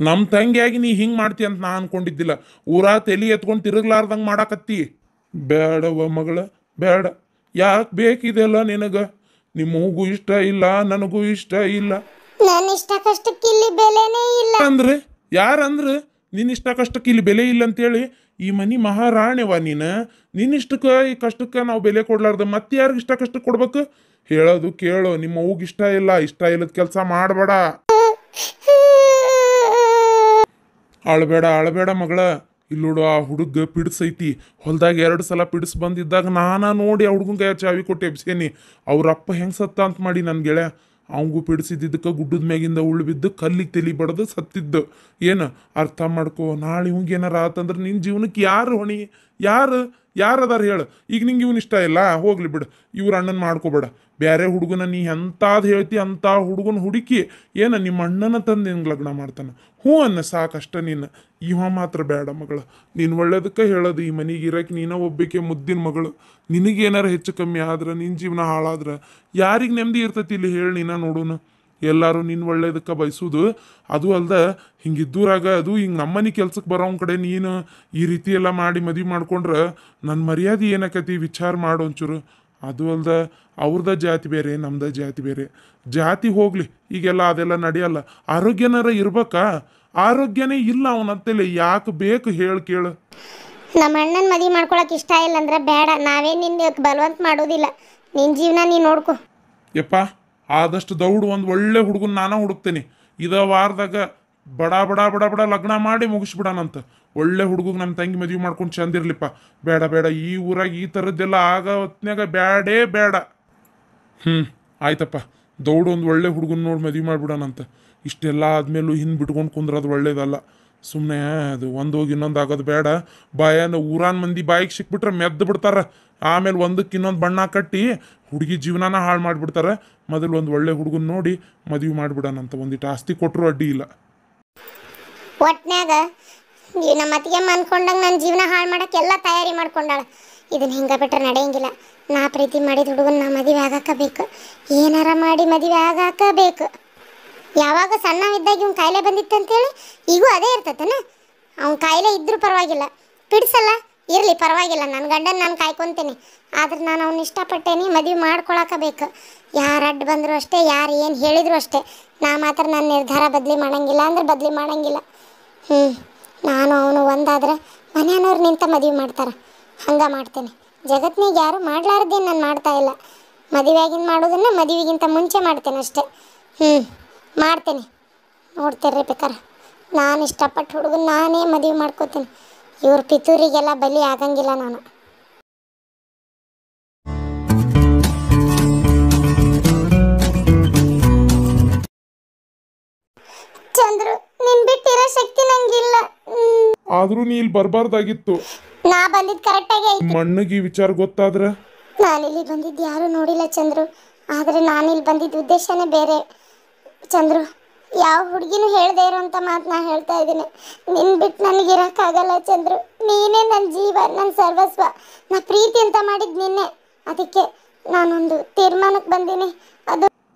ನಮ್ಮ ತಂಗಿಯಾಗಿ ನೀ ಹಿಂಗೆ ಮಾಡ್ತಿ ಅಂತ ನಾ ಅನ್ಕೊಂಡಿದ್ದಿಲ್ಲ. ಊರಾ ತಲೆ ಎತ್ಕೊಂಡು ತಿರುಗ್ಲಾರ್ದಂಗೆ ಮಾಡಾಕತ್ತಿ. ಬೇಡವ ಮಗಳ ಬೇಡ. ಯಾಕೆ ಬೇಕಿದೆಲ್ಲ ನಿನಗೆ? ನಿಮ್ಮಗೂ ಇಷ್ಟ ಇಲ್ಲ, ನನಗೂ ಇಷ್ಟ ಇಲ್ಲ. ನನ್ನ ಇಷ್ಟ ಕಷ್ಟಕ್ಕೆ ಇಲ್ಲಿ ಬೆಲೆನೇ ಇಲ್ಲ ಅಂದ್ರೆ ಯಾರಂದ್ರೆ ನಿನ್ನ ಇಷ್ಟ ಕಷ್ಟಕ್ಕೆ ಇಲ್ಲಿ ಬೆಲೆ ಇಲ್ಲ ಅಂತೇಳಿ? ಈ ಮನಿ ಮಹಾರಾಣಿವ ನೀನು. ನಿನ್ನಿಷ್ಟಕ್ಕೆ ಈ ಕಷ್ಟಕ್ಕೆ ನಾವು ಬೆಲೆ ಕೊಡ್ಲಾರ್ದ ಮತ್ತೆ ಯಾರಿಗೆ ಇಷ್ಟ ಕಷ್ಟಕ್ಕೆ ಕೊಡ್ಬೇಕು? ಹೇಳೋದು ಕೇಳು. ನಿಮ್ಮ ಅವ್ಗೆ ಇಷ್ಟ ಇಲ್ಲ, ಇಷ್ಟ ಇಲ್ಲದ ಕೆಲಸ ಮಾಡಬೇಡ. ಅಳಬೇಡ ಮಗಳ. ಇಲ್ಲೋಡು, ಆ ಹುಡುಗ ಪಿಡಿಸೈತಿ. ಹೊಲ್ದಾಗ 2 ಸಲ ಪಿಡಿಸ್ ಬಂದಿದ್ದಾಗ ನಾನಾ ನೋಡಿ ಆ ಹುಡುಗನ ಕೈ ಚಾವಿ ಕೊಟ್ಟು ಎಬ್ಸೇನಿ. ಅವ್ರಪ್ಪ ಹೆಂಗೆ ಸತ್ತ ಅಂತ ಮಾಡಿ ನನ್ನ ಗೆಳೆಯ. ಅವಂಗೂ ಪಿಡಿಸಿದ್ದಕ್ಕೆ ಗುಡ್ಡದ ಮ್ಯಾಗಿಂದ ಉಳ್ಳು ಬಿದ್ದು ಕಲ್ಲಿಗೆ ತಲೆ ಬಡ್ದು ಸತ್ತಿದ್ದು. ಏನು ಅರ್ಥ ಮಾಡ್ಕೋ. ನಾಳೆ ಇವಂಗೆ ಏನಾರ ಆತಂದ್ರೆ ನಿನ್ನ ಜೀವನಕ್ಕೆ ಯಾರು ಹೊಣಿ? ಯಾರದಾರ ಹೇಳು? ಈಗ ನಿಂಗೆ ಇವನು ಇಷ್ಟ ಇಲ್ಲ, ಹೋಗ್ಲಿ ಬಿಡು. ಇವ್ರ ಅಣ್ಣನ ಮಾಡ್ಕೋಬೇಡ. ಬೇರೆ ಹುಡುಗನ ನೀ ಎಂತಾದ್ ಹೇಳ್ತಿ ಅಂಥ ಹುಡುಗನ ಹುಡುಕಿ ಏನು ನಿಮ್ಮ ಅಣ್ಣನ ತಂದು ನಿನ್ಗೆ ಲಗ್ನ ಮಾಡ್ತಾನೆ. ಹ್ಞೂ ಅನ್ನ ಸಾಕಷ್ಟ. ನೀನು ಇವ ಮಾತ್ರ ಬೇಡ ಮಗಳು. ನೀನು ಒಳ್ಳೇದಕ್ಕೆ ಹೇಳೋದು. ಈ ಮನೆಗೆ ಇರೋಕೆ ನೀನ ಒಬ್ಬಕ್ಕೆ ಮುದ್ದಿನ ಮಗಳು. ನಿನಗೇನಾರು ಹೆಚ್ಚು ಕಮ್ಮಿ ಆದ್ರೆ, ನಿನ್ನ ಜೀವನ ಹಾಳಾದ್ರೆ ಯಾರಿಗೆ ನೆಮ್ಮದಿ ಇರ್ತೈತಿ ಇಲ್ಲಿ ಹೇಳಿ? ನೀನ ನೋಡೋಣ. ಎಲ್ಲರೂ ನಿನ್ನ ಒಳ್ಳೇದಕ್ಕೆ ಬಯಸೋದು. ಅದು ಅಲ್ದ ಹಿಂಗಿದ್ದೂರಾಗ ಅದು ಹಿಂಗೆ ನಮ್ಮನೆ ಕೆಲ್ಸಕ್ಕೆ ಬರೋನ್ ಕಡೆ ನೀನು ಈ ರೀತಿ ಎಲ್ಲ ಮಾಡಿ ಮದುವೆ ಮಾಡ್ಕೊಂಡ್ರೆ ನನ್ನ ಮರ್ಯಾದೆ ಏನಾಕತಿ ವಿಚಾರ ಮಾಡು ಒಂಚೂರು. ಅದು ಅಲ್ದ ಅವ್ರದ ಜಾತಿ ಬೇರೆ, ನಮ್ದ ಜಾತಿ ಬೇರೆ. ಜಾತಿ ಹೋಗ್ಲಿ, ಈಗೆಲ್ಲ ಅದೆಲ್ಲ ನಡೆಯಲ್ಲ. ಆರೋಗ್ಯನಾರ ಇರ್ಬೇಕಾ? ಆರೋಗ್ಯನೇ ಇಲ್ಲ ಅವನಂತೇಳಿ. ಯಾಕೆ ಬೇಕು ಹೇಳು ಕೇಳು? ನಮ್ಮ ಅಣ್ಣನ ಮದುವೆ ಮಾಡ್ಕೊಳಕ್ಕೆ ಇಷ್ಟ ಇಲ್ಲ ಅಂದ್ರೆ ಬೇಡ. ನಾವೇ ನಿನ್ನ ಬಲವಂತ ಮಾಡೋದಿಲ್ಲ. ನಿನ್ನ ಜೀವನ ನೀನು ನೋಡ್ಕೊ. ಯಪ್ಪ, ಆದಷ್ಟು ದೌಡು ಒಂದು ಒಳ್ಳೆ ಹುಡುಗನ ನಾನು ಹುಡುಕ್ತೇನೆ. ಇದ ವಾರದಾಗ ಬಡ ಬಡ ಬಡ ಬಡ ಲಗ್ನ ಮಾಡಿ ಮುಗಿಸ್ಬಿಡೋಣಂತ. ಒಳ್ಳೆ ಹುಡುಗಗೆ ನಮ್ಮ ತಂಗಿ ಮದುವೆ ಮಾಡ್ಕೊಂಡು ಚಂದಿರ್ಲಿಪ್ಪ. ಬೇಡ. ಈ ಊರಾಗ ಈ ಥರದ್ದೆಲ್ಲ ಆಗ ಹೊತ್ನ್ಯಾಗ ಬೇಡ. ಆಯ್ತಪ್ಪ, ದೌಡು ಒಂದು ಒಳ್ಳೆ ಹುಡುಗನ ನೋಡಿ ಮದುವೆ ಮಾಡಿಬಿಡೋಣಂತ. ಇಷ್ಟೆಲ್ಲ ಆದ್ಮೇಲೂ ಹಿಂದೆ ಬಿಟ್ಕೊಂಡು ಕುಂದ್ರದು ಒಳ್ಳೇದಲ್ಲ. ಸುಮ್ಮನೆ ಅದು ಒಂದು ಹೋಗಿ ಇನ್ನೊಂದು ಆಗೋದು ಬೇಡ. ಊರಾನ್ ಮಂದಿ ಬಾಯಿಗೆ ಸಿಕ್ಬಿಟ್ರೆ ಮೆದ್ದು ಬಿಡ್ತಾರೆ. ಆಮೇಲೆ ಒಂದಕ್ಕೆ ಇನ್ನೊಂದು ಬಣ್ಣ ಕಟ್ಟಿ ಹುಡುಗಿ ಜೀವನನ ಹಾಳು ಮಾಡಿಬಿಡ್ತಾರೆ. ಮೊದಲು ಒಂದು ಒಳ್ಳೆ ಹುಡುಗನ ನೋಡಿ ಮದುವೆ ಮಾಡಿಬಿಡೋಣಂತ. ಒಂದಿಟ್ಟು ಆಸ್ತಿ ಕೊಟ್ಟರು ಅಡ್ಡಿ ಇಲ್ಲ. ಒಟ್ನ್ಯಾಗ ನಮ್ಮ ಅತ್ತಿಗೆಮ್ಮ ಅನ್ಕೊಂಡಂಗೆ ನನ್ನ ಜೀವನ ಹಾಳು ಮಾಡೋಕ್ಕೆ ಎಲ್ಲ ತಯಾರಿ ಮಾಡ್ಕೊಂಡಾಳ. ಇದನ್ನ ಹಿಂಗೆ ಬಿಟ್ರೆ ನಡೆಯಂಗಿಲ್ಲ. ನಾ ಪ್ರೀತಿ ಮಾಡಿದ ಹುಡುಗನ ನಾ ಮದುವೆ ಆಗಾಕಬೇಕು. ಏನಾರ ಮಾಡಿ ಮದುವೆ ಆಗಾಕಬೇಕು. ಯಾವಾಗ ಸಣ್ಣವಿದ್ದಾಗ ಇವ್ನ ಕಾಯಿಲೆ ಬಂದಿತ್ತಂತೇಳಿ ಈಗೂ ಅದೇ ಇರ್ತತನ. ಅವ್ನ ಕಾಯಿಲೆ ಇದ್ರೂ ಪರವಾಗಿಲ್ಲ, ಪಿಡ್ಸಲ್ಲ ಇರಲಿ ಪರವಾಗಿಲ್ಲ. ನನ್ನ ಗಂಡನ ನಾನು ಕಾಯ್ಕೊತೇನೆ. ಆದ್ರೆ ನಾನು ಅವ್ನ ಇಷ್ಟಪಟ್ಟೇನೆ, ಮದುವೆ ಮಾಡ್ಕೊಳಕಬೇಕು. ಯಾರು ಅಡ್ಡ ಬಂದರೂ ಅಷ್ಟೇ, ಯಾರು ಏನು ಹೇಳಿದ್ರು ಅಷ್ಟೇ. ನಾ ಮಾತ್ರ ನನ್ನ ನಿರ್ಧಾರ ಬದಲಿ ಮಾಡಂಗಿಲ್ಲ ಅಂದ್ರೆ ಬದಲಿ ಮಾಡಂಗಿಲ್ಲ. ನಾನು ಅವನು ಒಂದಾದ್ರೆ ಮನೆಯವ್ರು ನಿಂತ ಮದುವೆ ಮಾಡ್ತಾರೆ. ಹಂಗೆ ಮಾಡ್ತೇನೆ. ಜಗತ್ನಿಗೆ ಯಾರು ಮಾಡ್ಲಾರ್ದೇನು ನಾನು ಮಾಡ್ತಾ ಇಲ್ಲ. ಮದುವೆಯಾಗಿನ ಮಾಡೋದನ್ನು ಮದುವೆಗಿಂತ ಮುಂಚೆ ಮಾಡ್ತೇನೆ ಅಷ್ಟೇ. ಮಾಡ್ತೇನೆ. ನೋಡ್ತೀರ್ರಿ ಬೇಕಾರೆ. ನಾನು ಇಷ್ಟಪಟ್ಟು ಹುಡುಗನ ನಾನೇ ಮದುವೆ ಮಾಡ್ಕೋತೀನಿ. ಇವ್ರ ಪಿತೂರಿಗೆಲ್ಲ ಬಲಿ ಆಗಂಗಿಲ್ಲ ನಾನು. ಚಂದ್ರು, ನಿನ್ ಬಿಟ್ಟಿರೋ ಶಕ್ತಿ ನಂಗಿಲ್ಲ. ಆದ್ರೂ ನೀ ಇಲ್ಲಿ ಬರಬಾರ್ದಾಗಿತ್ತು. ನಾ ಬಂದಿದ್ದು ಕರೆಕ್ಟಾಗಿ ಆಯ್ತು. ಮಣ್ಣಿಗೆ ಈ ವಿಚಾರ ಗೊತ್ತಾದ್ರೆ? ನಾನಿಲ್ಲಿ ಬಂದಿದ್ದು ಯಾರೂ ನೋಡಿಲ್ಲ ಚಂದ್ರು. ಆದರೆ ನಾನಿಲ್ಲಿ ಬಂದಿದ್ದ ಉದ್ದೇಶನೇ ಬೇರೆ ಚಂದ್ರು. ಯಾವ ಹುಡುಗಿನೂ ಹೇಳದೇ ಇರೋಂಥ ಮಾತು ನಾ ಹೇಳ್ತಾ ಇದ್ದೀನಿ. ನಿನ್ನ ಬಿಟ್ಟು ನನಗಿರೋಕ್ಕಾಗಲ್ಲ ಚಂದ್ರು. ನೀನೇ ನನ್ನ ಜೀವ, ನನ್ನ ಸರ್ವಸ್ವ. ನಾ ಪ್ರೀತಿ ಅಂತ ಮಾಡಿದ್ದು ನಿನ್ನೆ. ಅದಕ್ಕೆ ನಾನೊಂದು ತೀರ್ಮಾನಕ್ಕೆ ಬಂದೀನಿ. ಅದು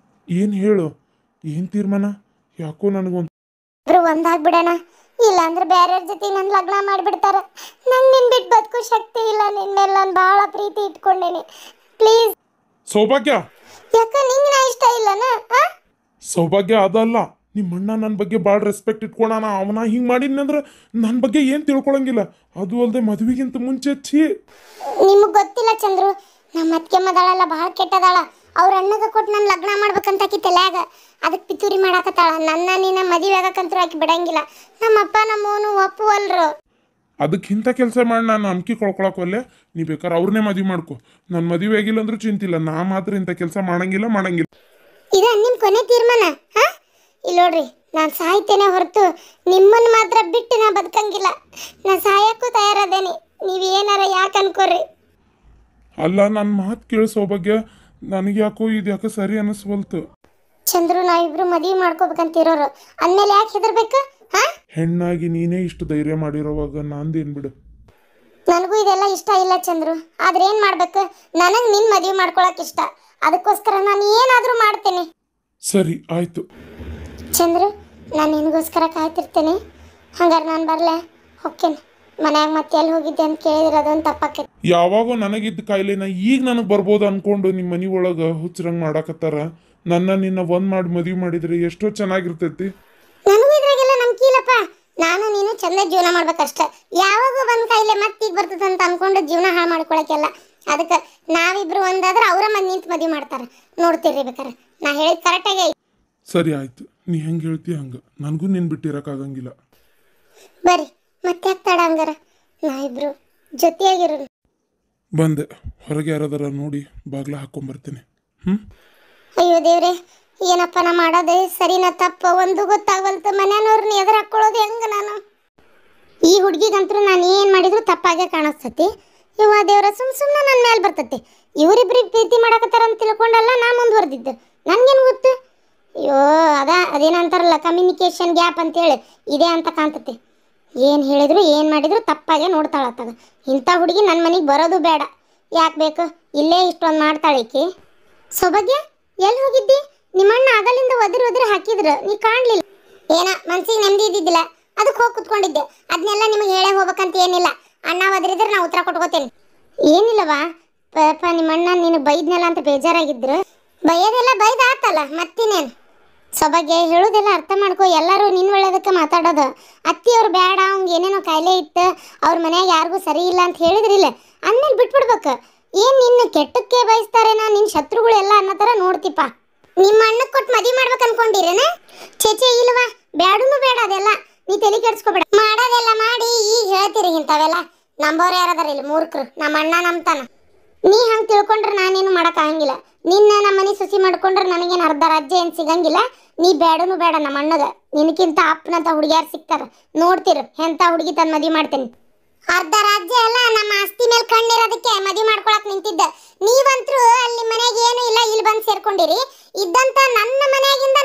ಏನು ಹೇಳು? ಏನು ತೀರ್ಮಾನ? ಯಾಕೋ ನನಗೊಂದು ಒಂದಾಗ್ಬಿಡೋಣ. ಇಲ್ಲಾಂದ್ರೆ ಬೇರೆಯವ್ರ ಜೊತೆ ನನ್ನ ಲಗ್ನ ಮಾಡಿಬಿಡ್ತಾರೆ. ನಂಗೆ ನಿನ್ನ ಬಿಟ್ಟು ಬದುಕೋ ಶಕ್ತಿ ಇಲ್ಲ. ನಿನ್ನ ಮೇಲೆ ನಾನು ಭಾಳ ಪ್ರೀತಿ ಇಟ್ಕೊಂಡೇನಿ. ಪ್ಲೀಸ್ ಸೌಭಾಗ್ಯ. ಯಾಕ ನಿಂಗೆ ನಾ ಇಷ್ಟ ಇಲ್ಲನಾ? ಸೌಭಾಗ್ಯ ಅದಲ್ಲ. ನಿಮ್ಮ ಅಣ್ಣ ನನ್ನ ಬಗ್ಗೆ ಭಾಳ ರೆಸ್ಪೆಕ್ಟ್ ಇಟ್ಕೊಳಣ. ಅವನ ಹಿಂಗೆ ಮಾಡಿದ್ನಂದ್ರೆ ನನ್ನ ಬಗ್ಗೆ ಏನು ತಿಳ್ಕೊಳಂಗಿಲ್ಲ. ಅದು ಅಲ್ಲದೆ ಮದುವೆಗಿಂತ ಮುಂಚೆ ನಿಮಗೆ ಗೊತ್ತಿಲ್ಲ ಚಂದ್ರು, ನಮ್ಮ ಅತ್ತಿಗೆ ಮದಾಳೆಲ್ಲ ಭಾಳ ಕೆಟ್ಟದಾಳ. ಅವ್ರ ಅಣ್ಣಗೆ ಕೊಟ್ಟು ನಾನು ಲಗ್ನ ಮಾಡ್ಬೇಕಂತ ಆಕಿ ತಲೆಯಾಗ. ಅದಕ್ಕೆ ಪಿತೂರಿ ಮಾಡಾಕತ್ತಾಳ. ನನ್ನ ನೀನ ಮದುವೆ ಆಗಕ್ಕಂತೂ ಆಕಿ ಬಿಡಂಗಿಲ್ಲ. ನಮ್ಮಪ್ಪ ನಮ್ಮವನು ಒಪ್ಪುವಲ್ರು. ಅದಕ್ಕೆ ಇಂಥ ಕೆಲಸ ಮಾಡಿ ನಾನು ನಂಬಿಕೆ ಕೊಳ್ಕೊಳಕ್ವಲ್ಲೇ. ನೀ ಬೇಕಾದ್ರೆ ಅವ್ರನ್ನೇ ಮದುವೆ ಮಾಡ್ಕೊ. ನನ್ನ ಮದುವೆ ಆಗಿಲ್ಲ ಅಂದ್ರೂ ಚಿಂತಿಲ್ಲ. ನಾ ಮಾತ್ರ ಇಂಥ ಕೆಲಸ ಮಾಡಂಗಿಲ್ಲ. ಇದ ನಿಮ್ಮ ಕೊನೆ ತೀರ್ಮಾನ? ಇಲ್ಲಿ ನೋಡ್ರಿ, ನಾನು ಸಾಯ್ತೇನೆ ಹೊರತು ನಿಮ್ಮನ್ನು ಮಾತ್ರ ಬಿಟ್ಟು ನಾ ಬದುಕಂಗಿಲ್ಲ. ನಾ ಸಾಯಕ್ಕೂ ತಯಾರದೇನೆ. ನೀವು ಏನಾರ ಯಾಕೆ ಅನ್ಕೋರಿ? ಅಲ್ಲ, ನನ್ನ ಮಾತು ಕೇಳಿ ಸೌಭಾಗ್ಯ. ನನಗೆ ಯಾಕೋ ಇದು ಯಾಕೆ ಸರಿ ಅನ್ನಿಸ್ವಲ್ತು. ಚಂದ್ರು, ನಾವಿಬ್ರು ಮದುವೆ ಮಾಡ್ಕೋಬೇಕಂತಿರೋರು ಅಂದಮೇಲೆ ಯಾಕೆ ಹೆದರ್ಬೇಕು? ಹೆಣ್ಣಾಗಿ ನೀನೇ ಇಷ್ಟು ಧೈರ್ಯ ಮಾಡಿರೋವಾಗ ನಂದೇನು ಬಿಡು. ನನಗೂ ಇದೆಲ್ಲ ಇಷ್ಟ ಇಲ್ಲ ಚಂದ್ರು. ಆದ್ರೆ ಏನು ಮಾಡ್ಬೇಕು? ನನಗೆ ನಿನ್ನ ಮದುವೆ ಮಾಡ್ಕೊಳಕ್ಕೆ ಇಷ್ಟ. ಅದಕ್ಕೋಸ್ಕರ ನಾನು ಏನಾದರೂ ಮಾಡ್ತೇನೆ. ಸರಿ ಆಯ್ತು ಚಂದ್ರು, ನಾನು ನಿನಗೋಸ್ಕರ ಕಾಯ್ತಿರ್ತೇನೆ. ಹಂಗಾರೆ ನಾನು ಬರಲೆ, ಹೊಕ್ಕೇನೆ. ಮನ್ಯಾಗ ಮತ್ತೆ ಎಲ್ಲಿ ಹೋಗಿದ್ದೆ ಅಂತ ಕೇಳಿದ್ರೆ ಅದೊಂದು ತಪ್ಪಾಕೈತಿ. ಯಾವಾಗೋ ನನಗಿದ್ದ ಕಾಯಿಲೆನ ಈಗ ನನಗೆ ಬರ್ಬೋದು ಅನ್ಕೊಂಡು ನಿಮ್ಮ ಮನೆ ಒಳಗೆ ಹುಚ್ಚರಂಗೆ ಮಾಡಾಕತ್ತಾರ. ನಿನ್ನ ಒಂದ್ ಮಾಡಿ ಮದುವೆ ಮಾಡಿದ್ರೆ ಎಷ್ಟೋ ಚೆನ್ನಾಗಿರ್ತೈತಿ. ನನಗೂ ಇದ್ರಾಗೆಲ್ಲ ನಂಬಿಕೆ ಇಲ್ಲಪ್ಪ. ನಾನು ನೀನು ಚಂದ ಜೀವನ ಮಾಡ್ಬೇಕಷ್ಟ. ಯಾವಾಗ ಬಂದ ಕಾಯಿಲೆ ಮತ್ತೆ ಈಗ ಬರ್ತದ ಅಂತ ಅನ್ಕೊಂಡು ಜೀವನ ಹಾಳು ಮಾಡ್ಕೊಳಕ್ಕೆಲ್ಲ. ಅದಕ್ಕೆ ನಾವಿಬ್ರು ಒಂದಾದ್ರೆ ಅವರ ಮನೆ ನಿಂತು ಮದುವೆ ಮಾಡ್ತಾರೆ. ನೋಡ್ತೀರಿ ಬೇಕಾರೆ ನಾ ಹೇಳಿದ್ ಕರೆಕ್ಟಾಗಿ. ಸರಿ ಆಯ್ತು, ನೀ ಹೆಂಗೆ ಹೇಳ್ತೀಯ ಹಂಗೆ. ನನಗೂ ನೀನು ಬಿಟ್ಟಿರೋಕ್ಕಾಗಂಗಿಲ್ಲ. ಬರ್ರಿ ಮತ್ತೆ ಆಗ್ತಾಡ ಹಂಗಾರ ನಾವಿಬ್ರು ಜೊತೆಯಾಗಿರೋಣ. ಬಂದೆ, ಹೊರಗೆ ಯಾರದಾರ ನೋಡಿ ಬಾಗ್ಲ ಹಾಕೊಂಬರ್ತೇನೆ. ಅಯ್ಯೋ ದೇವ್ರೆ, ಏನಪ್ಪ ನಾ ಮಾಡೋದೆ ಸರಿನಾ ತಪ್ಪ ಒಂದು ಗೊತ್ತಾಗವಲ್ತು. ಮನೆಯವ್ರನ್ನ ಎದುರು ಹಾಕೊಳ್ಳೋದು ಹೆಂಗ ನಾನು? ಈ ಹುಡುಗಿಗಂತೂ ನಾನು ಏನು ಮಾಡಿದ್ರು ತಪ್ಪಾಗೆ ಕಾಣಿಸ್ತತಿ. ಇವ ದೇವ್ರ ಸುಮ್ಮನೆ ನನ್ನ ಮೇಲೆ ಬರ್ತತಿ. ಇವರಿಬ್ರಿಗೆ ಪ್ರೀತಿ ಮಾಡಕತ್ತಾರ ಅಂತ ತಿಳ್ಕೊಂಡಲ್ಲ ನಾ ಮುಂದುವರೆದಿದ್ದು. ನನಗೇನು ಗೊತ್ತು? ಅಯ್ಯೋ ಅದೇನಂತಾರಲ್ಲ ಕಮ್ಯುನಿಕೇಷನ್ ಗ್ಯಾಪ್ ಅಂತೇಳಿ ಇದೆ ಅಂತ ಕಾಣ್ತತಿ. ಏನು ಹೇಳಿದ್ರು ಏನು ಮಾಡಿದ್ರು ತಪ್ಪಾಗೆ ನೋಡ್ತಾಳತ್ತಾಗ. ಇಂಥ ಹುಡುಗಿ ನನ್ನ ಮನೆಗೆ ಬರೋದು ಬೇಡ. ಯಾಕೆ ಬೇಕು? ಇಲ್ಲೇ ಇಷ್ಟೊಂದು ಮಾಡ್ತಾಳೆ ಈಕಿ. ಸೌಭಾಗ್ಯ, ಎಲ್ಲಿ ಹೋಗಿದ್ದಿ? ನಿಮ್ಮಣ್ಣ ಆಗಲಿಂದ ಒದರಿ ಹಾಕಿದ್ರು, ನೀ ಕಾಣಲಿಲ್ಲ. ಏನ ಮನ್ಸಿಗೆ ನೆಮ್ಮದಿ ಇದ್ದಿದ್ದಿಲ್ಲ, ಅದಕ್ಕೆ ಹೋಗಿ ಕುತ್ಕೊಂಡಿದ್ದೆ. ಅದನ್ನೆಲ್ಲ ನಿಮಗೆ ಹೇಳೇ ಹೋಗ್ಬೇಕಂತ ಏನಿಲ್ಲ. ಅಣ್ಣ ಒದರಿದ್ರೆ ನಾ ಉತ್ತರ ಕೊಟ್ಕೋತೇನೆ. ಏನಿಲ್ಲವಾ ಪಾಪ ನಿಮ್ಮಣ್ಣ ನೀನು ಬೈದ್ನೆಲ್ಲ ಅಂತ ಬೇಜಾರಾಗಿದ್ರು. ಬೈಯೋದೆಲ್ಲ ಬೈದ ಆತಲ್ಲ ಮತ್ತಿನೇನು. ಸೊಬಗೆ ಹೇಳೋದೆಲ್ಲ ಅರ್ಥ ಮಾಡ್ಕೊ. ಎಲ್ಲರೂ ನಿನ್ನ ಒಳ್ಳೇದಕ್ಕೆ ಮಾತಾಡೋದು. ಅತ್ತಿಯವ್ರು ಬೇಡ, ಅವ್ನಿಗೆ ಏನೇನೋ ಕಾಯಿಲೆ ಇತ್ತು, ಅವ್ರ ಮನ್ಯಾಗ ಯಾರಿಗೂ ಸರಿ ಇಲ್ಲ ಅಂತ ಹೇಳಿದ್ರಿಲ್ಲ, ಅಂದ್ಮೇಲೆ ಬಿಟ್ಬಿಡ್ಬೇಕು. ಏನು ನಿನ್ನ ಕೆಟ್ಟಕ್ಕೆ ಬಯಸ್ತಾರೇನ, ನಿನ್ನ ಶತ್ರುಗಳೆಲ್ಲ ಅನ್ನೋ ಥರ ನೋಡ್ತಿಪ್ಪ. ನಿಮ್ಮ ಅಣ್ಣಕ್ಕೆ ಕೊಟ್ಟು ಮದುವೆ ಮಾಡ್ಬೇಕು ಅನ್ಕೊಂಡಿರೇನ? ಚೇಚೆ ಇಲ್ವಾ, ಬ್ಯಾಡೂ ಬೇಡ ಅದೆಲ್ಲ. ನೀ ತಲೆ ಕೆಡ್ಸ್ಕೊಬೇಡ. ಮಾಡೋದೆಲ್ಲ ಮಾಡಿ ಈಗ ಹೇಳ್ತೀರಿ ಇಂಥವೆಲ್ಲ. ನಂಬೋರು ಯಾರದಾರ ಇಲ್ಲಿ ಮೂರ್ಖರು. ನಮ್ಮ ಅಣ್ಣ ನಂಬ್ತಾನ. ನೀ ಹಂಗೆ ತಿಳ್ಕೊಂಡ್ರೆ ನಾನೇನು ಮಾಡೋಕ್ಕಾಗಂಗಿಲ್ಲ. ನಿನ್ನ ನಮ್ಮ ಮನೆ ಸುಸಿ ಮಾಡ್ಕೊಂಡ್ರೆ ನನಗೇನು ಅರ್ಧ ರಾಜ್ಯ ಏನು ಸಿಗಂಗಿಲ್ಲ. ನೀ ಬೇಡೂ ಬೇಡ ನಮ್ಮ ಅಣ್ಣಗ. ನಿನಕ್ಕಿಂತ ಅಪ್ಪನಂತ ಹುಡುಗಿಯಾರು ಸಿಗ್ತಾರ, ನೋಡ್ತಿರು ಎಂಥ ಹುಡುಗಿ ತಂದು ಮದುವೆ ಮಾಡ್ತೇನೆ. ಅರ್ಧ ರಾಜ್ಯ ಎಲ್ಲ ನಮ್ಮ ಆಸ್ತಿ ಮೇಲೆ ಕಣ್ಣಿರೋದಕ್ಕೆ ಮದುವೆ ಮಾಡ್ಕೊಳಕ್ ನಿಂತಿದ್ದ. ನೀವಂತರೂ ಅಲ್ಲಿ ಮನೆಗೆ ಏನು ಇಲ್ಲ, ಇಲ್ಲಿ ಬಂದು ಸೇರ್ಕೊಂಡಿರಿ. ಇದ್ದಂತ ನನ್ನ ಮನೆಯಾಗಿಂದ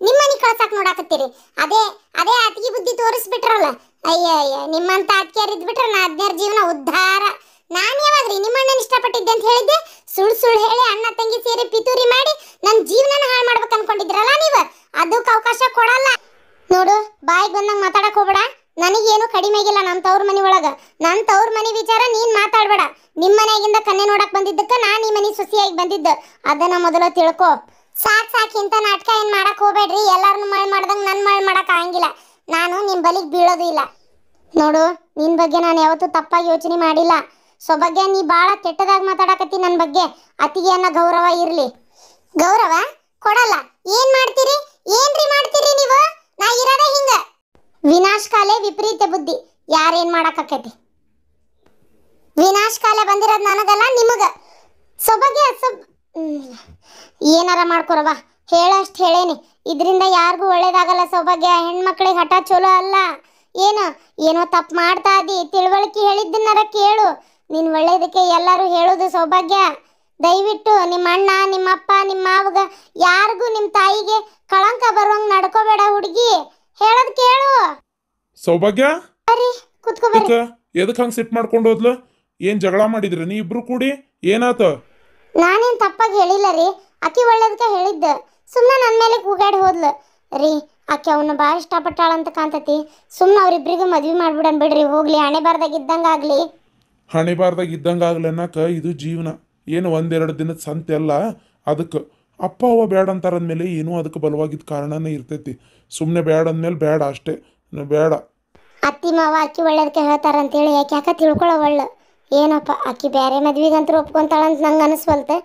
ನಿಮ್ಮ ಮನೆ ಕಳ್ಸಕ್ ನೋಡಾಕತ್ತೀರಿ. ಅದೇ ಅತಿಗೆ ಬುದ್ಧಿ ತೋರಿಸ್ಬಿಟ್ರಲ್ಲ. ಅಯ್ಯ ನಿಮ್ಮಂತ ಅತಿಯಾರು ಇದ್ಬಿಟ್ರೆ ನಾ 15 ಜೀವನ ಉದ್ಧಾರ. ನಾನು ಯಾವಾಗ್ರಿ ನಿಮ್ಮಣ್ಣನ ಇಷ್ಟಪಟ್ಟಿದ್ದೆ ಅಂತ ಹೇಳಿದ್ದೆ? ಸುಳ್ಳು ಹೇಳಿ ಅಣ್ಣ ತಂಗಿ ಸೇರಿ ಪಿತೂರಿ ಮಾಡಿ ನನ್ನ ಜೀವನನ ಹಾಳು ಮಾಡ್ಬೇಕು ಅನ್ಕೊಂಡಿದ್ರಲ್ಲ ನೀವು. ಅದಕ್ಕೆ ಅವಕಾಶ ಕೊಡಲ್ಲ. ನೋಡು, ಬಾಯಿಗೆ ಬಂದಂಗೆ ಮಾತಾಡಕ್ ಹೋಗ್ಬೇಡ. ನನಗೇನು ಕಡಿಮೆ ಆಗಿಲ್ಲ ನಮ್ಮ ತವ್ರ ಮನೆ ಒಳಗ. ನನ್ನ ತವ್ರ ಮನೆ ವಿಚಾರ ನೀನ್ ಮಾತಾಡ್ಬೇಡ. ನಿಮ್ಮ ಮನೆಯಾಗಿಂದ ಕನ್ನೆ ನೋಡಕ್ ಬಂದಿದ್ದಕ್ಕೆ ನಾನು ಈ ಮನೆ ಸೊಸಿಯಾಗಿ ಬಂದಿದ್ದು. ಅದನ್ನ ಮೊದಲು ತಿಳ್ಕೊ. ಸಾಕು ಇಂಥ ನಾಟಕ ಏನು ಮಾಡಕ್ ಹೋಗ್ಬೇಡ್ರಿ. ಎಲ್ಲಾರನ್ನು ಮಳೆ ಮಾಡ್ದಂಗೆ ನನ್ನ ಮಳೆ ಮಾಡಕ್ ಆಗಂಗಿಲ್ಲ. ನಾನು ನಿಮ್ಮ ಬಲಿಗೆ ಬೀಳೋದು ಇಲ್ಲ. ನೋಡು, ನಿನ್ನ ಬಗ್ಗೆ ನಾನು ಯಾವತ್ತೂ ತಪ್ಪಾಗಿ ಯೋಚನೆ ಮಾಡಿಲ್ಲ. ಸೊಬಗ್ಗೆ ನೀ ಭಾಳ ಕೆಟ್ಟದಾಗಿ ಮಾತಾಡಕತ್ತಿ ನನ್ನ ಬಗ್ಗೆ. ಅತಿಗೆ ಅನ್ನೋ ಗೌರವ ಇರಲಿ. ಗೌರವ ಕೊಡಲ್ಲ. ಏನ್ರಿ ಮಾಡ್ತೀರಿ ನೀವು? ನಾ ಇರೋದೇ ಹಿಂಗ. ವಿನಾಶ ಕಾಲೇ ವಿಪರೀತ ಬುದ್ಧಿ. ಯಾರೇನ್ ಮಾಡಕ್ಕಾಕೈತಿ? ವಿನಾಶ ಕಾಲ ಬಂದಿರೋದು ನನಗಲ್ಲ, ನಿಮಗ. ಸೊಬಗೆ ಏನಾರ ಮಾಡ್ಕೊರವ. ಹೇಳಷ್ಟು ಹೇಳೇನಿ. ಇದರಿಂದ ಯಾರಿಗೂ ಒಳ್ಳೇದಾಗಲ್ಲ ಸೌಭಾಗ್ಯ. ಹೆಣ್ಮಕ್ಳಿಗೆ ಹಠ ಚಲೋ ಅಲ್ಲ. ಏನೋ ತಪ್ಪು ಮಾಡ್ತಾ ಇದ್ದಿ, ತಿಳುವಳಿಕೆ ಹೇಳಿದ್ದನ್ನಾರ ಕೇಳು. ನೀನು ಒಳ್ಳೇದಕ್ಕೆ ಎಲ್ಲರೂ ಹೇಳೋದು ಸೌಭಾಗ್ಯ. ದಯವಿಟ್ಟು ನಿಮ್ಮ ಅಣ್ಣ, ನಿಮ್ಮ ಅಪ್ಪ, ನಿಮ್ಮ ಮಾವಗ, ಯಾರಿಗೂ ನಿಮ್ಮ ತಾಯಿಗೆ ಕಳಂಕ ಬರುವಂಗೆ ನಡ್ಕೋಬೇಡ ಹುಡುಗಿ. ಹೇಳೋದು ಕೇಳು. ಸೌಭಾಗ್ಯ, ಬರ್ರಿ ಕುತ್ಕೋಬೇಡಿ. ಎದಕ್ಕೆ ಹಂಗೆ ಸಿಟ್ ಮಾಡ್ಕೊಂಡು ಹೋದ್ಲು? ಏನು ಜಗಳ ಮಾಡಿದ್ರಿ ನೀ ಇಬ್ರು ಕೂಡಿ? ಏನಾತ? ನಾನೇನು ತಪ್ಪಾಗಿ ಹೇಳಿಲ್ಲ ರೀ. ಆಕಿ ಒಳ್ಳೇದಕ್ಕೆ ಹೇಳಿದ್ದೆ. ಸುಮ್ಮನೆ ನನ್ನ ಮೇಲೆ ಕೂಗಾಡಿ ಹೋದ್ಲು ರೀ. ಆಕೆ ಅವನ್ನ ಭಾಳ ಇಷ್ಟಪಟ್ಟಾಳಂತ ಕಾಣ್ತತಿ. ಸುಮ್ಮನೆ ಅವ್ರಿಬ್ರಿಗೂ ಮದ್ವೆ ಮಾಡ್ಬಿಡನ್ ಬಿಡ್ರಿ. ಹೋಗ್ಲಿ, ಹಣೆ ಬಾರ್ದಾಗ ಇದ್ದಂಗಾಗ್ಲಿ. ಹಣೆ ಬಾರ್ದಾಗ ಇದ್ದಂಗಾಗ್ಲಿ ಅನ್ನಕ ಇದು ಜೀವನ. ಏನು 1-2 ದಿನದ ಸಂತೆ ಅಲ್ಲ. ಅದಕ್ಕೆ ಅಪ್ಪ ಅವ್ವ ಬೇಡ ಅಂತಾರಂದ್ಮೇಲೆ ಏನೋ ಅದಕ್ಕೆ ಬಲವಾಗಿದ್ದ ಕಾರಣನೇ ಇರ್ತೈತಿ. ಸುಮ್ಮನೆ ಬೇಡ ಅಂದ್ಮೇಲೆ ಬೇಡ ಅಷ್ಟೇ, ಬೇಡ. ಅತ್ತಿ ಮಾವ ಆಕಿ ಒಳ್ಳೇದಕ್ಕೆ ಹೇಳ್ತಾರಂತೇಳಿ ಯಾಕೆ ತಿಳ್ಕೊಳ್ಳೋ ಒಳ್ಳೆ. ಏನಪ್ಪ ಆಕಿ ಬೇರೆ ಮದ್ವಿಗಂತೂ ಒಪ್ಕೊಂತಾಳಂತ ನಂಗೆ ಅನಿಸ್ವಲ್ತೆ.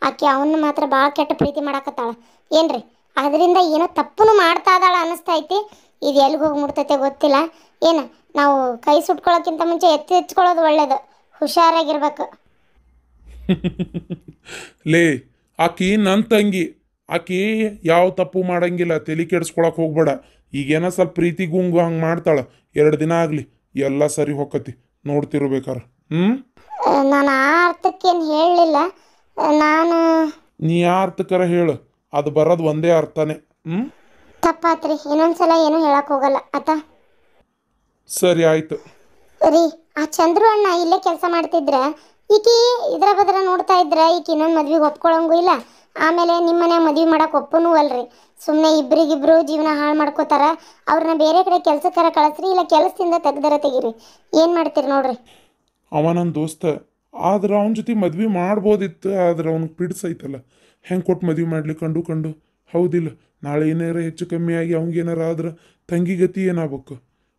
ಆಕಿ ಅವನ್ನ ಮಾತ್ರ ಭಾಳ ಕೆಟ್ಟ ಪ್ರೀತಿ ಮಾಡಾಕತ್ತಾಳ ಏನ್ರಿ. ಅದರಿಂದ ಏನೋ ತಪ್ಪು ಮಾಡ್ತಾ ಇದ್ದಾಳ ಅನ್ನಿಸ್ತೈತಿ. ಇದು ಎಲ್ಲಿಗೆ ಹೋಗಿ ಮುಟ್ತೈತೆ ಗೊತ್ತಿಲ್ಲ. ಏನು ನಾವು ಕೈ ಸುಟ್ಕೊಳ್ಳೋಕ್ಕಿಂತ ಮುಂಚೆ ಎತ್ತಿಚ್ಕೊಳ್ಳೋದು ಒಳ್ಳೇದು. ಹುಷಾರಾಗಿರ್ಬೇಕು. ಲೇ, ಆಕಿ ನನ್ನ ತಂಗಿ. ಆಕಿ ಯಾವ ತಪ್ಪು ಮಾಡಂಗಿಲ್ಲ. ತಲೆ ಕೆಡಿಸ್ಕೊಳಕ್ಕೆ ಹೋಗ್ಬೇಡ. ಈಗೇನೋ ಸ್ವಲ್ಪ ಪ್ರೀತಿ ಗುಂಗು ಹಂಗೆ ಮಾಡ್ತಾಳೆ. 2 ದಿನ ಆಗಲಿ, ಎಲ್ಲ ಸರಿ ಹೋಗತಿ. ನೋಡ್ತಿರ್ಬೇಕಾರೆ. ನಾನು ಆ ಅರ್ಥಕ್ಕೇನು ಹೇಳಲಿಲ್ಲ. ನೀ ಆ ಅರ್ಥಕ್ಕರ ಹೇಳು. ಅದು ಬರೋದು ಒಂದೇ ಅರ್ಥನೇ. ತಪ್ಪಾತ್ರಿ. ಇನ್ನೊಂದ್ಸಲ ಏನು ಹೇಳಕ್ ಹೋಗಲ್ಲ ಆತ. ಸರಿ ಆಯ್ತು ರೀ. ಆ ಚಂದ್ರು ಅಣ್ಣ ಇಲ್ಲೇ ಕೆಲಸ ಮಾಡ್ತಿದ್ರ ಈಕಿ ಇದ್ರ ಬದ್ರ ನೋಡ್ತಾ ಇದ್ರ ಈಕಿ ಇನ್ನೊಂದು ಮದ್ವೆಗೆ ಒಪ್ಕೊಳ್ಳಂಗೂ ಇಲ್ಲ. ಆಮೇಲೆ ನಿಮ್ಮ ಮನ್ಯಾಗ ಮದುವೆ ಮಾಡಕ್ಕೆ ಒಪ್ಪನೂ ಅಲ್ರಿ. ಸುಮ್ಮನೆ ಇಬ್ಬರಿಗಿಬ್ರು ಜೀವನ ಹಾಳು ಮಾಡ್ಕೋತಾರ. ಅವ್ರನ್ನ ಬೇರೆ ಕಡೆ ಕೆಲ್ಸಕ್ಕಾರ ಕಳಿಸ್ರಿ, ಇಲ್ಲ ಕೆಲಸದಿಂದ ತೆಗ್ದರ ತೆಗೀರಿ. ಏನು ಮಾಡ್ತೀರಿ ನೋಡ್ರಿ. ಅವ ನನ್ನ ದೋಸ್ತ, ಆದ್ರೆ ಅವನ ಜೊತೆ ಮದ್ವೆ ಮಾಡ್ಬೋದಿತ್ತು. ಆದ್ರೆ ಅವ್ನಿಗೆ ಪಿಡ್ಸೈತಲ್ಲ, ಹೆಂಗೆ ಕೊಟ್ಟು ಮದ್ವೆ ಮಾಡ್ಲಿ ಕಂಡು ಹೌದಿಲ್ಲ. ನಾಳೆ ಏನಾರ ಹೆಚ್ಚು ಕಮ್ಮಿ ಆಗಿ ಅವ್ನಿಗೇನಾರ ಆದ್ರೆ ತಂಗಿ ಗತಿ ಏನಾಗಬೇಕು.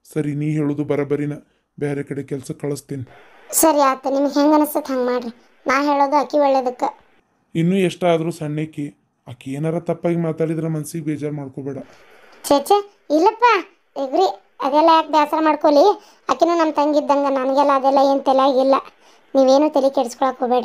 ಸರಿ, ನೀ ಹೇಳೋದು ಬರಬರಿನ, ಬೇರೆ ಕಡೆ ಕೆಲ್ಸಕ್ಕೆ ಕಳಿಸ್ತೀನಿ. ಸರಿ ಆಯ್ತು, ನಿಮ್ಗೆ ಹೆಂಗೆ ಅನಿಸ್ತದೆ ಹಂಗೆ ಮಾಡ್ರಿ. ನಾ ಹೇಳೋದು ಅಕ್ಕಿ ಒಳ್ಳೇದಕ್ಕೆ. ಇನ್ನೂ ಎಷ್ಟಾದರೂ ಸಣ್ಣಕಿ, ಆಕಿ ಏನಾರ ತಪ್ಪಾಗಿ ಮಾತಾಡಿದ್ರೆ ಮನ್ಸಿಗೆ ಬೇಜಾರು ಮಾಡ್ಕೋಬೇಡ. ಛೇ ಇಲ್ಲಪ್ಪ, ಇಗ್ರಿ ಅದೆಲ್ಲ ಯಾಕೆ ಬೇಸರ ಮಾಡ್ಕೊಳ್ಳಿ. ಆಕಿನೂ ನಮ್ಮ ತಂಗಿದ್ದಂಗೆ, ನನಗೆಲ್ಲ ಅದೆಲ್ಲ ಏನು ತಲೆಯಾಗಿಲ್ಲ. ನೀವೇನು ತಲೆ ಕೆಡಿಸ್ಕೊಳಕ್ಕೆ ಹೋಗ್ಬೇಡ್ರಿ.